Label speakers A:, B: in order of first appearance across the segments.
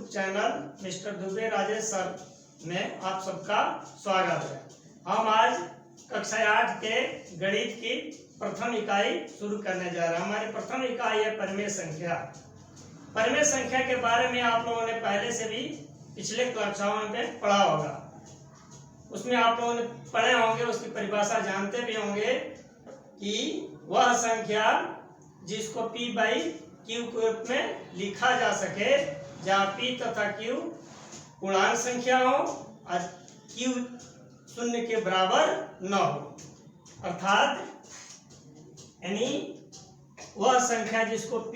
A: Channel mister Dubey Rajesh sir में आप सबका स्वागत है। हम आज कक्षा 8 के गणित की प्रथम इकाई शुरू करने जा रहे हैं। हमारी प्रथम इकाई है परिमेय संख्या। परिमेय संख्या के बारे में आप लोगों ने पहले से भी पिछले कक्षाओं में पढ़ा होगा। उसमें आप लोगों ने पढ़े होंगे, उसकी परिभाषा जानते भी होंगे कि वह संख्या जिसको P बाई Q के रूप में लिखा जा सके, जहाँ P तथा Q पूर्णांक संख्या हो और Q शून्य के बराबर न हो, अर्थात यानी वह संख्या जिसको P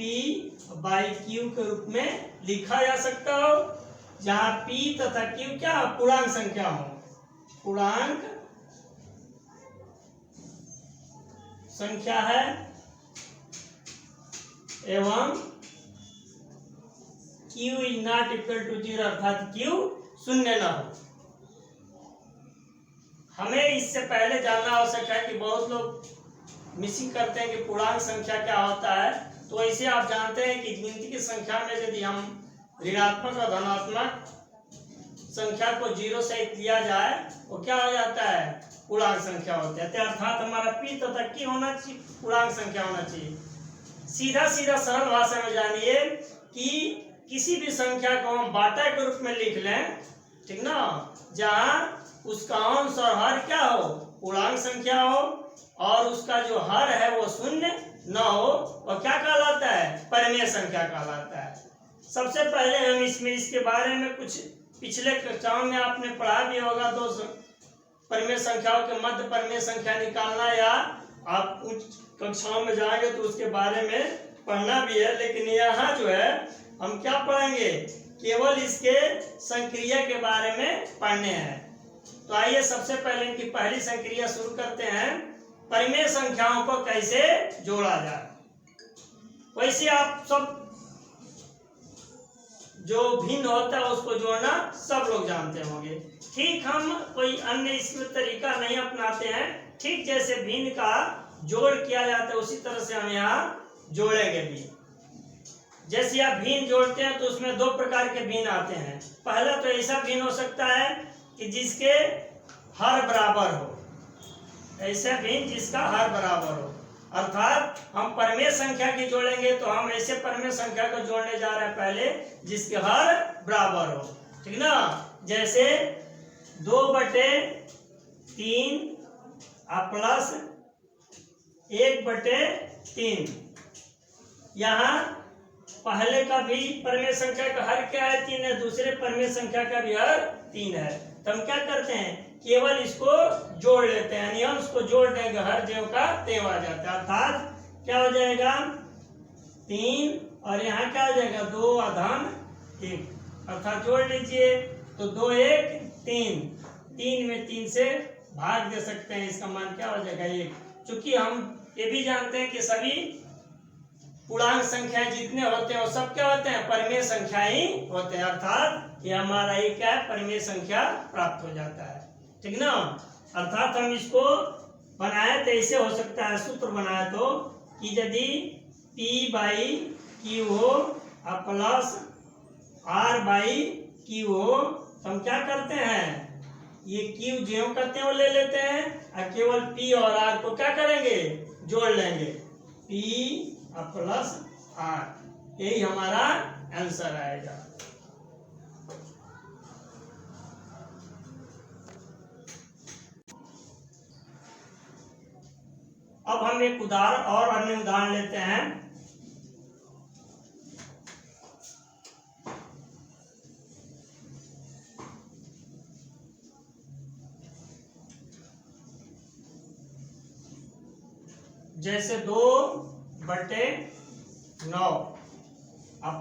A: बाई Q के रूप में लिखा जा सकता हो, जहाँ P तथा Q क्या पूर्णांक संख्या हो, पूर्णांक संख्या है एवं Q is not equal to 0, अर्थात Q शून्य न हो। हमें इससे पहले जानना आवश्यक है कि बहुत लोग मिसिंग करते हैं कि पूर्णांक संख्या क्या होता है। तो ऐसे आप जानते हैं कि गिनती की संख्या में यदि हम ऋणात्मक और धनात्मक संख्या को 0 से दिया जाए वो क्या हो जाता है, पूर्णांक संख्या होता है। अर्थात हमारा P तथा Q होना चाहिए, पूर्णांक संख्या होना चाहिए। सीधा सीधा सरल भाषा में जानिए कि किसी भी संख्या को हम बाटा के रूप में लिख लें, ठीक ना, जहां उसका अंश और हर क्या हो, पूर्णांक संख्या हो, और उसका जो हर है वो शून्य न हो, और क्या कहलाता है, परिमेय संख्या कहलाता है। सबसे पहले हम इसके बारे में कुछ पिछले कक्षाओं में आपने पढ़ा भी होगा। दो परिमेय संख्याओं के मध्य परिमेय संख्या निकालना, या आप उच्च कक्षाओं में जाएंगे तो उसके बारे में पढ़ना भी है, लेकिन यहाँ जो है हम क्या पढ़ेंगे, केवल इसके संक्रिया के बारे में पढ़ने हैं। तो आइए सबसे पहले इनकी पहली संक्रिया शुरू करते हैं, परिमेय संख्याओं को कैसे जोड़ा जाए। वैसे आप सब जो भिन्न होता है उसको जोड़ना सब लोग जानते होंगे। ठीक, हम कोई अन्य इसमें तरीका नहीं अपनाते हैं। ठीक जैसे भिन्न का जोड़ किया जाता है उसी तरह से हम यहाँ जोड़ेंगे भी। जैसे आप भिन्न जोड़ते हैं तो उसमें दो प्रकार के भिन्न आते हैं। पहला तो ऐसा भिन्न हो सकता है कि जिसके हर बराबर हो, ऐसा भिन्न जिसका हर बराबर हो, अर्थात हम परिमेय संख्या की जोड़ेंगे तो हम ऐसे परिमेय संख्या को जोड़ने जा रहे हैं पहले जिसके हर बराबर हो, ठीक ना। जैसे 2/3 प्लस 1/3। यहाँ पहले का भी परिमेय संख्या का हर क्या है, 3 है, दूसरे परिमेय संख्या का भी हर 3 है। तो हम क्या करते हैं, केवल इसको जोड़ लेते हैं, यानी हम उसको जोड़ देंगे, हर ज्यों का त्यों आ जाता है। अर्थात क्या हो जाएगा, 3 और यहाँ क्या हो जाएगा, 2 आधान 1, अर्थात जोड़ लीजिए तो 2 1 3, 3 में 3 से भाग दे सकते हैं, इसका मान क्या हो जाएगा 1। चूंकि हम ये भी जानते हैं कि सभी पूर्णांक संख्या जितने होते हैं वो सब क्या होते हैं, परिमेय संख्या ही होते हैं, अर्थात ये हमारा ये क्या है, परिमेय संख्या प्राप्त हो जाता है, ठीक ना। अर्थात हम इसको बनाए तो ऐसे हो सकता है, सूत्र बनाए तो कि यदि P बाई Q हो और प्लस R बाई Q हो, तो हम क्या करते हैं, ये Q जो करते हैं वो ले लेते हैं और केवल P और R को क्या करेंगे, जोड़ लेंगे, P प्लस R, यही हमारा आंसर आएगा। अब हम एक उदाहरण और अन्य उदाहरण लेते हैं। जैसे 2/9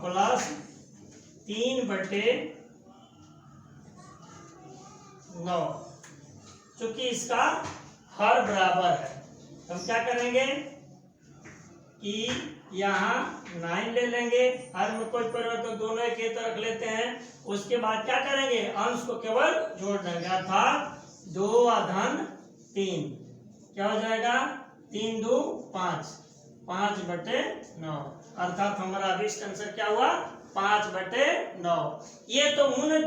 A: प्लस 3/9, चूंकि इसका हर बराबर है, हम क्या करेंगे कि यहाँ 9 ले लेंगे, हर में कोई परिवर्तन, दोनों एक ही तरह रख लेते हैं। उसके बाद क्या करेंगे, अंश को केवल जोड़ देंगे, अर्थात 2 आधान 3 क्या हो जाएगा, 3 2 5, 5/9, अर्थात हमारा अभिष्ट आंसर क्या हुआ, 5/9। ये तो उन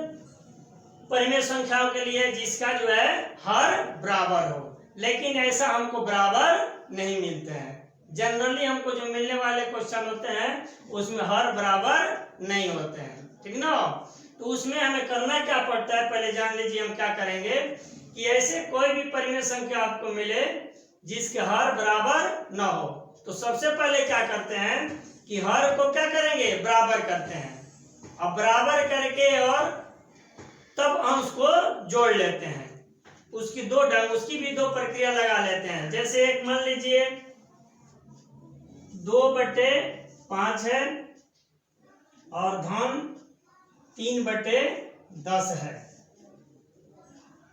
A: परिमेय संख्याओं के लिए जिसका जो है हर बराबर हो, लेकिन ऐसा हमको बराबर नहीं मिलते हैं। जनरली हमको जो मिलने वाले क्वेश्चन होते हैं उसमें हर बराबर नहीं होते हैं, ठीक ना। तो उसमें हमें करना क्या पड़ता है, पहले जान लीजिए हम क्या करेंगे कि ऐसे कोई भी परिमेय संख्या आपको मिले जिसके हर बराबर ना हो, तो सबसे पहले क्या करते हैं कि हर को क्या करेंगे, बराबर करते हैं। अब बराबर करके और तब अंश को जोड़ लेते हैं। उसकी भी दो प्रक्रिया लगा लेते हैं। जैसे एक मान लीजिए 2/5 है और धन 3/10 है।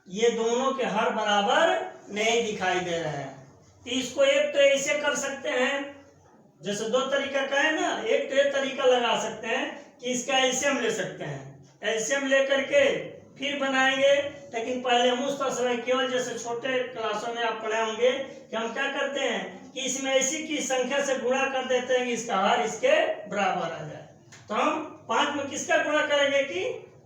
A: ये दोनों के हर बराबर नहीं दिखाई दे रहे हैं, तो इसको एक तो ऐसे कर सकते हैं, जैसे दो तरीका का है ना, एक तो ये तरीका लगा सकते हैं कि इसका एलसीएम ले सकते हैं। एलसीएम लेकर के फिर बनाएंगे, लेकिन पहले हम उस समय केवल जैसे छोटे क्लासों में आप पढ़े होंगे कि हम क्या करते हैं कि इसमें ऐसी की संख्या से गुणा कर देते हैं कि इसका हर इसके बराबर आ जाए। तो हम 5 में किसका गुणा करेंगे कि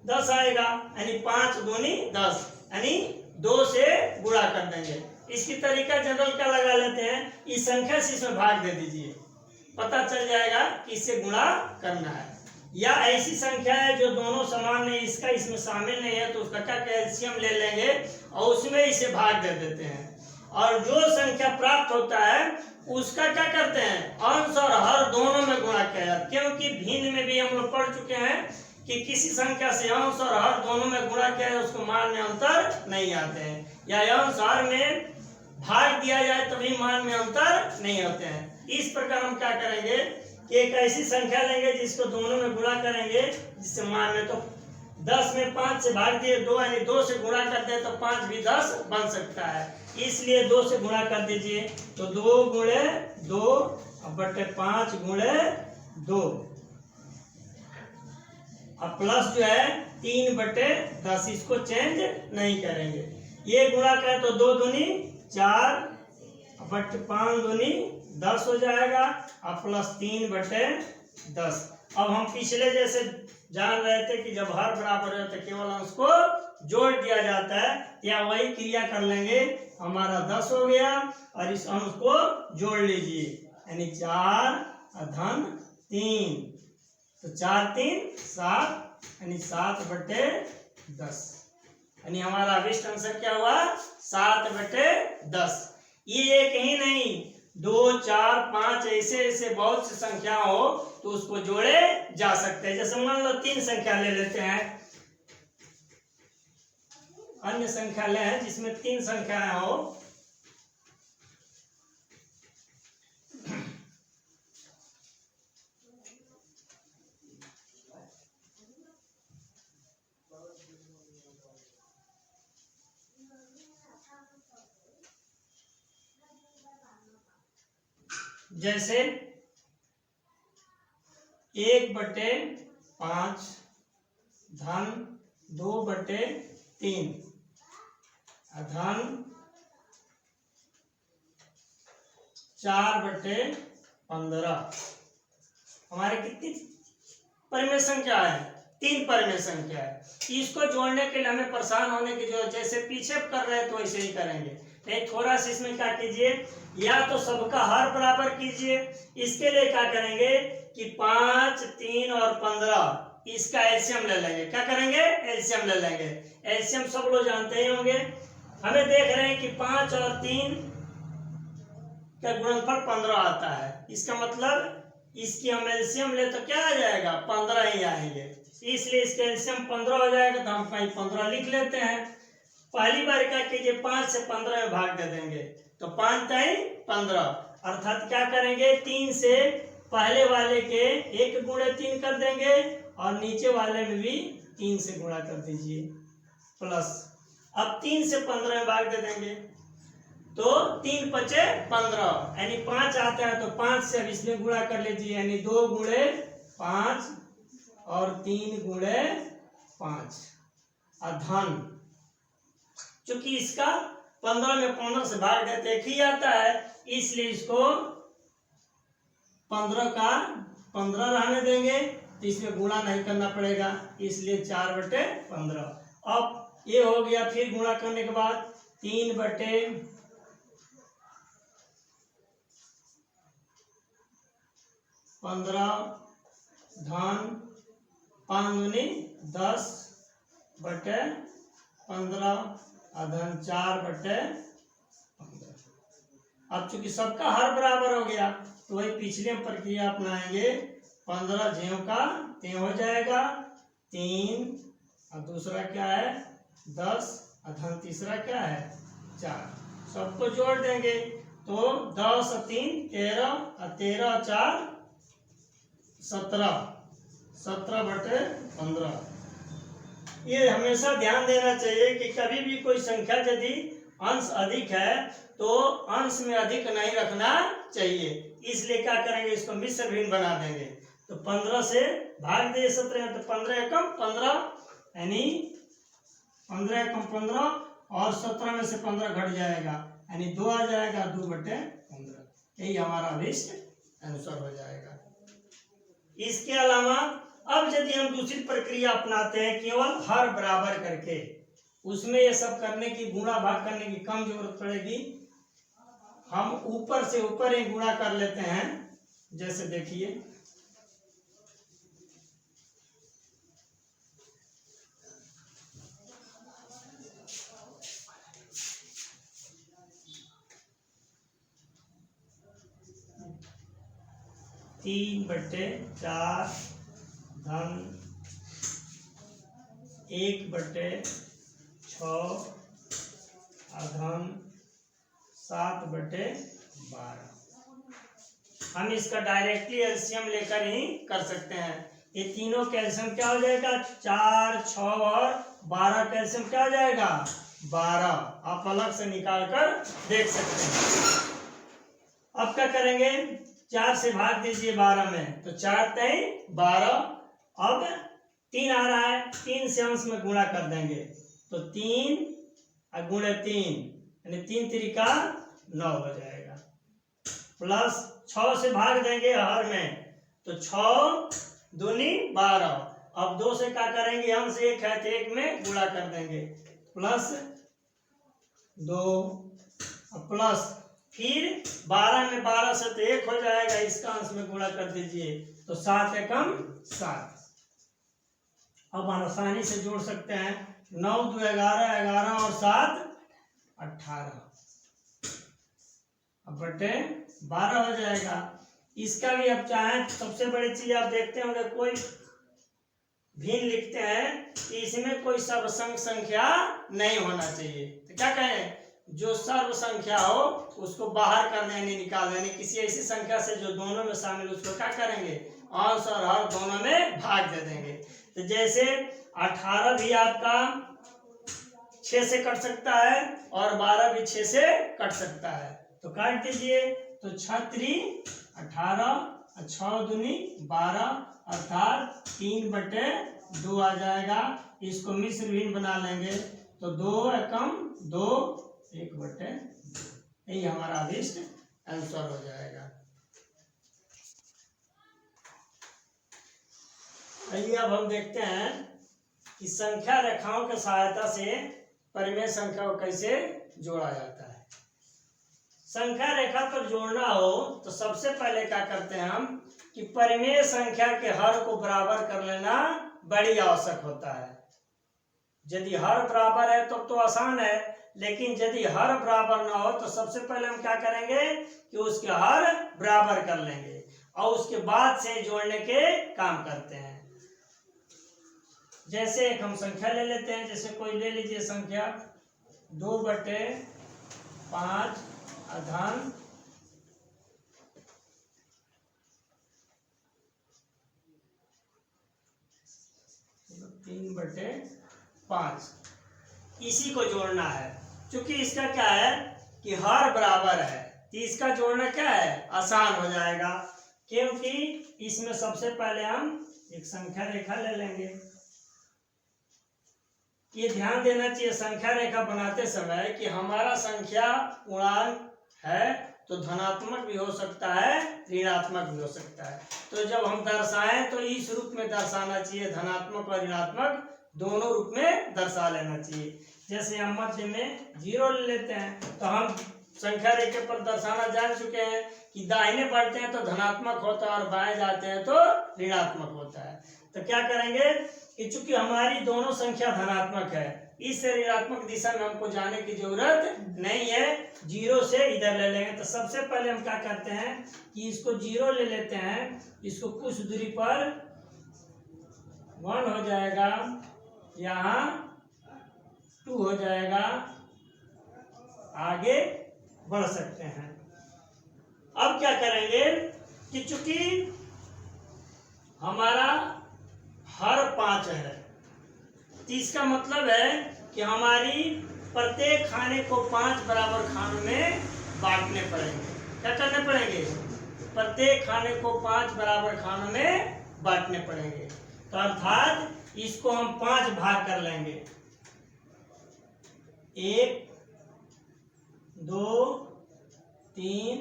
A: 10 आएगा, यानी 5 दूनी 10, यानी 2 से गुणा कर देंगे। इसकी तरीका जनरल का लगा लेते हैं, इस संख्या से इसमें भाग दे दीजिए, पता चल जाएगा कि इससे गुणा करना है। या ऐसी संख्या है जो दोनों समान नहीं, इसका इसमें शामिल नहीं है, तो उसका क्या एलसीएम ले लेंगे और उसमें इसे भाग दे देते हैं। और जो संख्या प्राप्त होता है उसका क्या करते हैं, अंश और हर दोनों में गुणा किया जाता है। क्योंकि भिन्न में भी हम लोग पढ़ चुके हैं कि किसी संख्या से अंश और हर दोनों में गुणा किया जाए उसको मान में अंतर नहीं आते हैं, या अंश हर में भाग दिया जाए तभी मान में अंतर नहीं होते हैं। इस प्रकार हम क्या करेंगे कि एक ऐसी संख्या लेंगे जिसको दोनों में गुणा करेंगे, जिससे मान में तो 10 में 5 से भाग दिए 2, यानी 2 से गुणा कर दे तो 5 भी 10 बन सकता है, इसलिए 2 से गुणा कर दीजिए। तो 2 गुणे 2 बटे 5 गुणे 2, अब प्लस जो है 3/10, इसको चेंज नहीं करेंगे। ये गुणा करें तो 2 दूनी 4 बटे 5 दूनी 10 हो जाएगा, और प्लस 3/10। अब हम पिछले जैसे जान रहे थे कि जब हर बराबर है तो केवल अंश को जोड़ दिया जाता है, या वही क्रिया कर लेंगे। हमारा 10 हो गया और इस अंश को जोड़ लीजिए, यानी 4 धन 3, तो 4 3 7, यानी 7/10, यानी हमारा अभिष्ट आंसर क्या हुआ, 7/10। ये एक ही नहीं, 2 4 5 ऐसे बहुत सी संख्या हो तो उसको जोड़े जा सकते हैं। जैसे मान लो 3 संख्या ले लेते हैं, अन्य संख्या ले हैं जिसमें 3 संख्याएं हो। जैसे 1/5 धन 2/3 धन 4/15। हमारे कितनी परिमेय संख्या है, 3 परिमेय संख्या है। इसको जोड़ने के लिए हमें परेशान होने की जरूरत, जैसे पीछे कर रहे हैं तो ऐसे ही करेंगे, नहीं थोड़ा सा इसमें क्या कीजिए, या तो सबका हर बराबर कीजिए। इसके लिए क्या करेंगे कि 5 3 और 15 इसका एलसीएम ले लेंगे। क्या करेंगे, एलसीएम ले लेंगे। एलसीएम सब लोग जानते ही होंगे। हमें देख रहे हैं कि 5 और 3 का गुणनफल 15 आता है, इसका मतलब इसकी हम एलसीएम ले तो क्या आ जाएगा, 15 ही आएंगे, इसलिए इसका एलसीएम 15 हो जाएगा। तो हम कहीं 15 लिख लेते हैं। पहली बार क्या कीजिए, 5 से 15 में भाग दे देंगे, तो 5 3 15, अर्थात क्या करेंगे, 3 से पहले वाले के 1 गुणे 3 कर देंगे और नीचे वाले में भी 3 से गुणा कर दीजिए, प्लस अब 3 से 15 में भाग दे देंगे, तो 3 5 15, यानी 5 आता है तो 5 से अब इसमें गुणा कर लीजिए, यानी 2 गुणे 5 और 3 गुणे 5 धन, चूंकि इसका 15 में 15 से भाग देते एक ही आता है, इसलिए इसको 15 का 15 रहने देंगे तो इसमें गुणा नहीं करना पड़ेगा, इसलिए 4/15। अब ये हो गया, फिर गुणा करने के बाद 3/15 धन 5×10/15 अधन 4/15। अब चूंकि सबका हर बराबर हो गया तो वही पिछले प्रक्रिया अपनाएंगे। 15 ज्यों का त्यों हो जाएगा, 3 और दूसरा क्या है 10 अधन तीसरा क्या है 4, सबको जोड़ देंगे तो 10 और 3 13 और 13 और 4 17, 17/15। ये हमेशा ध्यान देना चाहिए कि कभी भी कोई संख्या यदि अंश अधिक है तो अंश में अधिक नहीं रखना चाहिए, इसलिए क्या करेंगे, इसको मिश्र भिन्न बना देंगे। तो 15 से भाग दे 17, तो 15 एकम 15 यानी 15 एकम 15 और 17 में से 15 घट जाएगा यानी 2 आ जाएगा, 2/15। यही हमारा अभिष्ट आंसर हो जाएगा। इसके अलावा अब यदि हम दूसरी प्रक्रिया अपनाते हैं केवल हर बराबर करके, उसमें ये सब करने की, गुणा भाग करने की कम जरूरत पड़ेगी। हम ऊपर से ऊपर ही गुणा कर लेते हैं। जैसे देखिए 3/4 धन 1/6 अधन 7/12। हम इसका डायरेक्टली एलसीएम लेकर ही कर सकते हैं। ये तीनों कैल्शियम क्या हो जाएगा 4, 6 और 12 कैल्शियम क्या हो जाएगा 12। आप अलग से निकाल कर देख सकते हैं। अब क्या करेंगे, 4 से भाग दीजिए 12 में, तो 4 3 12। अब 3 आ रहा है, 3 से अंश में गुणा कर देंगे तो 3 गुणे 3 यानी 3 त्रिका 9 हो जाएगा। प्लस 6 से भाग देंगे हर में तो 6 दूनी 12। अब 2 से क्या करेंगे, अंश 1 है तो 1 में गुणा कर देंगे प्लस 2 प्लस फिर 12 में 12 से तो 1 हो जाएगा, इसका अंश में गुणा कर दीजिए तो 7 एकम 7। अब आसानी से जोड़ सकते हैं, 9 2 11 11 और 7 18 अब बटे 12 हो जाएगा। इसका भी अब चाहे सबसे बड़ी चीज आप देखते होंगे, कोई भिन्न लिखते हैं कि इसमें कोई सर्वसंग संख्या नहीं होना चाहिए। तो क्या कहें, जो सर्व संख्या हो उसको बाहर कर देने निकाल देने, किसी ऐसी संख्या से जो दोनों में शामिल, उसको क्या करेंगे अंश और हर दोनों में भाग दे देंगे। तो जैसे 18 भी आपका 6 से कट सकता है और 12 भी 6 से कट सकता है, तो काट दीजिए तो 6 3 18 और 6 दूनी 12 अर्थात 3/2 आ जाएगा। इसको मिश्र भिन्न बना लेंगे तो 2 एकम 2 1/2। यही हमारा अभिष्ट आंसर हो जाएगा। आइए अब हम देखते हैं कि संख्या रेखाओं की सहायता से परिमेय संख्या को कैसे जोड़ा जाता है। संख्या रेखा पर जोड़ना हो तो सबसे पहले क्या करते हैं हम कि परिमेय संख्या के हर को बराबर कर लेना बड़ी आवश्यक होता है। यदि हर बराबर है तो आसान है, लेकिन यदि हर बराबर ना हो तो सबसे पहले हम क्या करेंगे कि उसके हर बराबर कर लेंगे और उसके बाद से जोड़ने के काम करते हैं। जैसे एक हम संख्या ले लेते हैं, जैसे कोई ले लीजिए संख्या 2/5 अधन 3/5। इसी को जोड़ना है। क्योंकि इसका क्या है कि हर बराबर है तो इसका जोड़ना क्या है आसान हो जाएगा, क्योंकि इसमें सबसे पहले हम एक संख्या रेखा ले लेंगे। ये ध्यान देना चाहिए संख्या रेखा बनाते समय कि हमारा संख्या पूर्णांक है तो धनात्मक भी हो सकता है, ऋणात्मक भी हो सकता है। तो जब हम दर्शाएं तो इस रूप में दर्शाना चाहिए, धनात्मक और ऋणात्मक दोनों रूप में दर्शा लेना चाहिए। जैसे हम मध्य में 0 ले लेते हैं, तो हम संख्या रेखा पर दर्शाना जान चुके हैं कि दाहिने बढ़ते हैं तो धनात्मक होता है और बाएं जाते हैं तो ऋणात्मक होता है। तो क्या करेंगे कि चूंकि हमारी दोनों संख्या धनात्मक है, इस ऋणात्मक दिशा में हमको जाने की जरूरत नहीं है, 0 से इधर ले लेंगे। तो सबसे पहले हम क्या करते हैं कि इसको 0 ले लेते हैं, इसको कुछ दूरी पर 1 हो जाएगा, यहाँ 2 हो जाएगा, आगे बढ़ सकते हैं। अब क्या करेंगे कि चूंकि हमारा हर 5 है, तो इसका मतलब है कि हमारी प्रत्येक खाने को 5 बराबर खानों में बांटने पड़ेंगे। क्या करने पड़ेंगे? प्रत्येक खाने को 5 बराबर खानों में बांटने पड़ेंगे। तो अर्थात इसको हम 5 भाग कर लेंगे, 1 2 3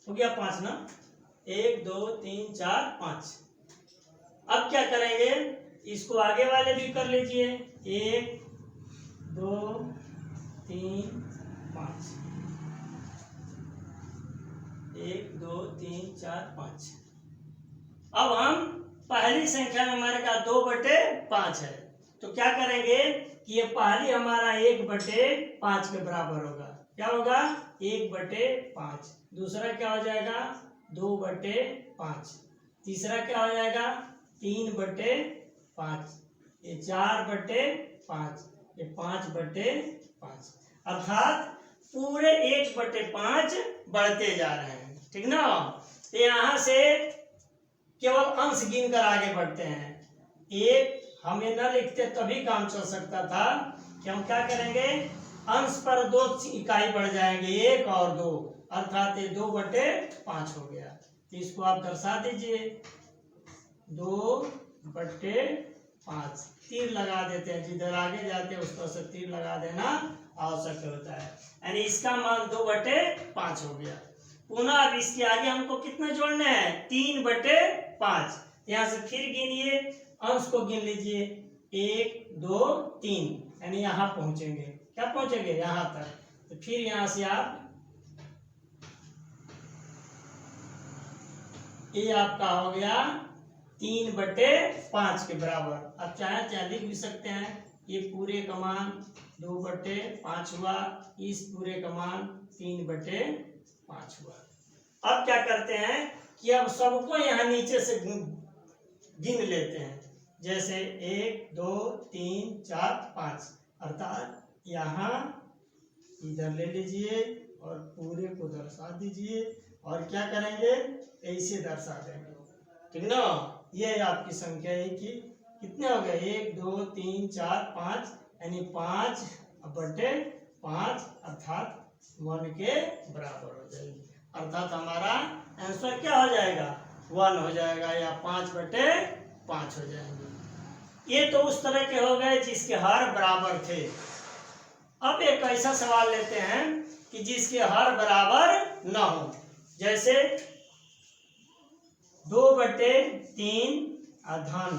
A: हो गया 5 ना, 1 2 3 4 5। अब क्या करेंगे, इसको आगे वाले भी कर लीजिए, 1 2 3 5, 1 2 3 4 5। अब हम पहली संख्या में हमारे का 2/5 है, तो क्या करेंगे कि ये पहली हमारा 1/5 के बराबर होगा। क्या होगा? 1/5। दूसरा क्या हो जाएगा? 2/5। तीसरा क्या हो जाएगा? 3/5। ये 4/5, ये 5/5। अर्थात पूरे 1/5 बढ़ते जा रहे हैं, ठीक ना। तो यहाँ से केवल अंश गिन कर आगे बढ़ते हैं। एक हमें न लिखते तभी काम चल सकता था कि हम क्या करेंगे, अंश पर 2 इकाई बढ़ जाएंगे, 1 और 2, अर्थात ये 2/5 हो गया। तो इसको आप दर्शा दीजिए, 2/5। तीर लगा देते हैं, जिधर आगे जाते हैं उस पर से तीर लगा देना आवश्यक होता है, यानी इसका मान 2/5 हो गया। पुनः अब इसके आगे हमको कितने जोड़ने हैं? 3/5। यहाँ से फिर गिनिए, अंश को गिन लीजिए, 1 2 3, यानी यहाँ पहुंचेंगे। क्या पहुंचेंगे? यहाँ तक। तो फिर यहाँ से आप ये आपका हो गया 3/5 के बराबर। अब चाहे लिख भी सकते हैं, ये पूरे का मान 2/5 हुआ, इस पूरे का मान 3/5 हुआ। अब क्या करते हैं कि अब सबको यहाँ नीचे से गिन लेते हैं, जैसे 1 2 3 4 5, अर्थात यहाँ इधर ले लीजिए और पूरे को दर्शा दीजिए, और क्या करेंगे, ऐसे दर्शा देंगे, ठीक ना। ये आपकी संख्या है कि कितने हो गए? 1 2 3 4 5, यानी 5/5, अर्थात 1 के बराबर हो जाएगी। अर्थात हमारा आंसर क्या हो जाएगा? 1 हो जाएगा, या 5/5 हो जाएंगे। ये तो उस तरह के हो गए जिसके हर बराबर थे। अब एक ऐसा सवाल लेते हैं कि जिसके हर बराबर न हो, जैसे 2/3 धन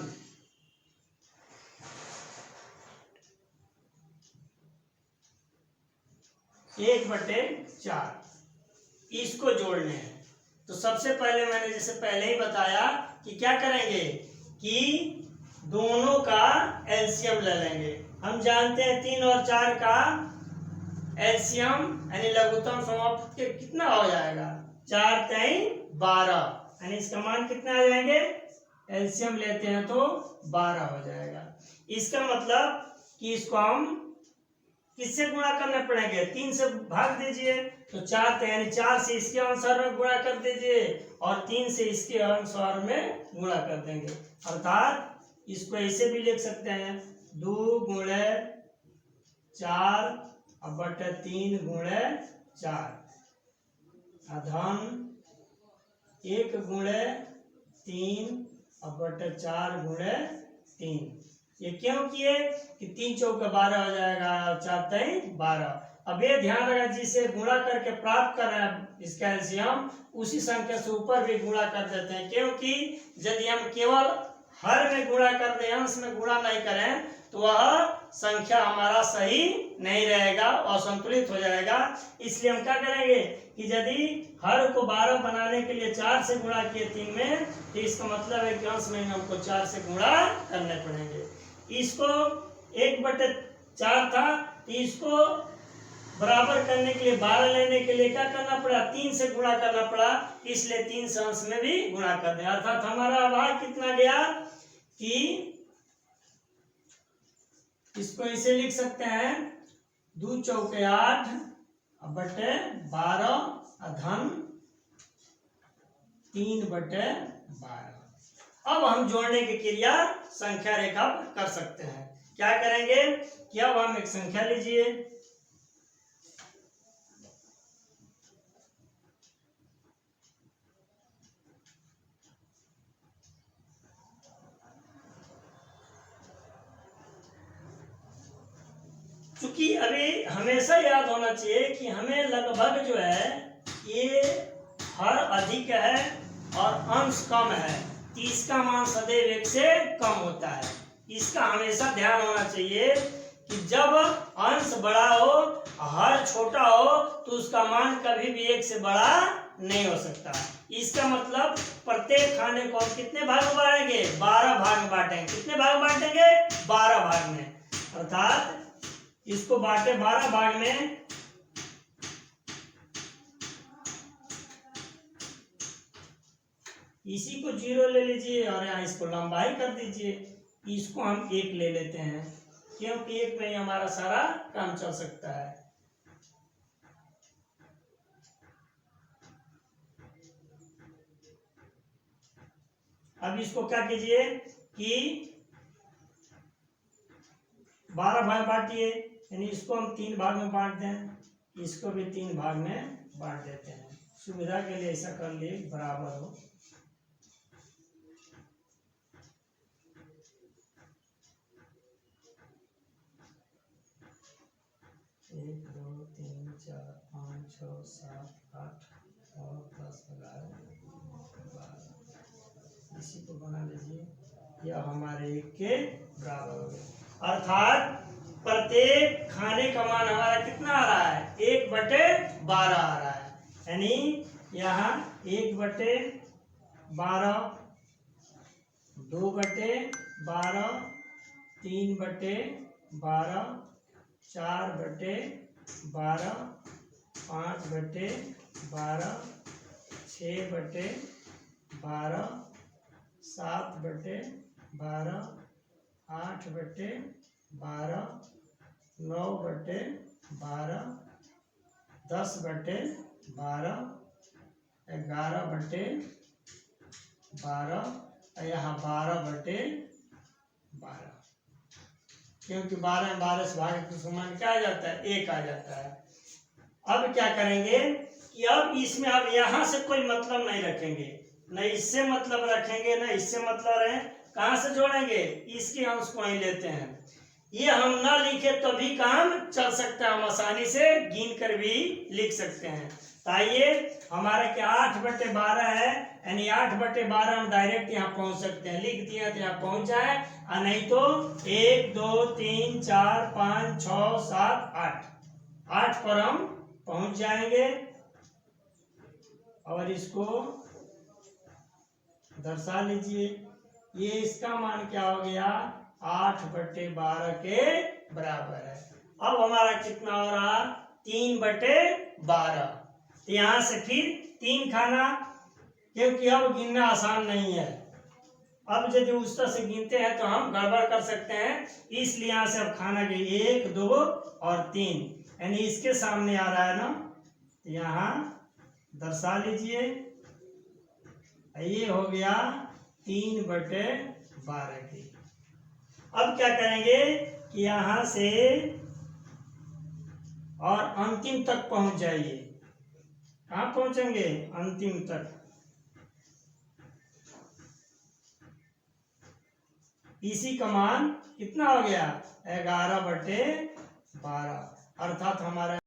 A: 1/4, इसको जोड़ने हैं। तो सबसे पहले मैंने जैसे पहले ही बताया कि क्या करेंगे कि दोनों का एलसीएम ले लेंगे। हम जानते हैं 3 और 4 का एलसीएम यानी लघुत्तम समाप्त के कितना हो जाएगा? 4 3 12, यानी इसका मान कितना आ जाएंगे? एलसीएम लेते हैं तो 12 हो जाएगा। इसका मतलब कि इसको हम किससे गुणा करने पड़ेंगे? 3 से भाग दीजिए, तो 4 यानी 4 से इसके अनुसार में गुणा कर दीजिए और 3 से इसके अनुसार में गुणा कर देंगे। अर्थात इसको ऐसे भी लिख सकते हैं, 2 × 4/3 × 4 धन 1 × 3/4 × 3। ये क्यों किए कि 3 चौके 12 हो जाएगा और 4 3 12, अब ये ध्यान रखा, जिसे गुणा करके प्राप्त कर रहे हैं इसका एलसीएम, उसी संख्या से ऊपर भी गुणा कर देते हैं, क्योंकि यदि हम केवल हर में गुणा कर दें, अंश में गुणा नहीं करें, तो वह संख्या हमारा सही नहीं रहेगा, असंतुलित हो जाएगा। इसलिए हम क्या करेंगे कि यदि हर को 12 बनाने के लिए 4 से गुणा किए 3 में, तो इसका मतलब है कि अंश में हमको 4 से गुणा करने पड़ेंगे। इसको 1/4 था, तो इसको बराबर करने के लिए 12 लेने के लिए क्या करना पड़ा, 3 से गुणा करना पड़ा, इसलिए 3 से अंश में भी गुणा कर दें। अर्थात हमारा भाग कितना गया कि इसको इसे लिख सकते हैं 2 चौके 8 बटे 12 धन 3/12। अब हम जोड़ने की क्रिया संख्या रेखा कर सकते हैं। क्या करेंगे कि अब हम एक संख्या लीजिए, क्योंकि अभी हमेशा याद होना चाहिए कि हमें लगभग जो है ये हर अधिक है और अंश कम है, तो इसका मान सदैव 1 से कम होता है। इसका हमेशा ध्यान होना चाहिए कि जब अंश बड़ा हो, हर छोटा हो, तो उसका मान कभी भी 1 से बड़ा नहीं हो सकता। इसका मतलब प्रत्येक खाने को हम कितने भाग में बांटेंगे, 12 भाग में बांटेंगे। कितने भाग में बांटेंगे, 12 भाग में। अर्थात इसको बांटे 12 भाग में, इसी को 0 ले लीजिए और यहाँ इसको लंबाई कर दीजिए। इसको हम 1 ले लेते हैं, क्योंकि 1 में ही हमारा सारा काम चल सकता है। अब इसको क्या कीजिए कि 12 भाग बांटिए, यानी इसको हम 3 भाग में बांट दें, इसको भी 3 भाग में बांट देते हैं। सुविधा के लिए ऐसा कर लिए बराबर हो। एक 2 3 4 5 6 7 8 9 10 11 12, इसी को बना लीजिए। यह हमारे 1 के बराबर हो गए। अर्थात प्रत्येक खाने का मान हमारा कितना आ रहा है, 1/12 आ रहा है। यानी यहाँ 1/12, 2/12, 3/12, 4/12, 5/12, 6/12, 7/12, 8/12, 9/12, 10/12, 11/12, यहाँ 12/12, क्योंकि 12 में 12 से भाग तो मान क्या आ जाता है, 1 आ जाता है। अब क्या करेंगे कि अब इसमें अब यहाँ से कोई मतलब नहीं रखेंगे, न इससे मतलब रखेंगे, न इससे मतलब रहे। कहाँ से जोड़ेंगे, इसके अंश को ही लेते हैं। ये हम ना लिखे तो भी काम चल सकता है, हम आसानी से गिन कर भी लिख सकते हैं। तो आइए, हमारे क्या 8/12 है, यानी 8/12 हम डायरेक्ट यहाँ पहुंच सकते हैं। लिख दिया तो यहाँ पहुंच जाए, और नहीं तो 1 2 3 4 5 6 7 8 पर हम पहुंच जाएंगे। और इसको दर्शा लीजिए, ये इसका मान क्या हो गया, 8/12 के बराबर है। अब हमारा कितना हो रहा, 3/12। तो यहाँ से फिर 3 खाना, क्योंकि अब गिनना आसान नहीं है। अब यदि उस तरह से गिनते हैं तो हम गड़बड़ कर सकते हैं, इसलिए यहाँ से अब खाना के 1 2 और 3, यानी इसके सामने आ रहा है ना, तो यहाँ दर्शा लीजिए। ये हो गया 3/12 की। अब क्या करेंगे कि यहां से और अंतिम तक पहुंच जाइए। कहां पहुंचेंगे, अंतिम तक। इसी का मान कितना हो गया, 11/12, अर्थात हमारा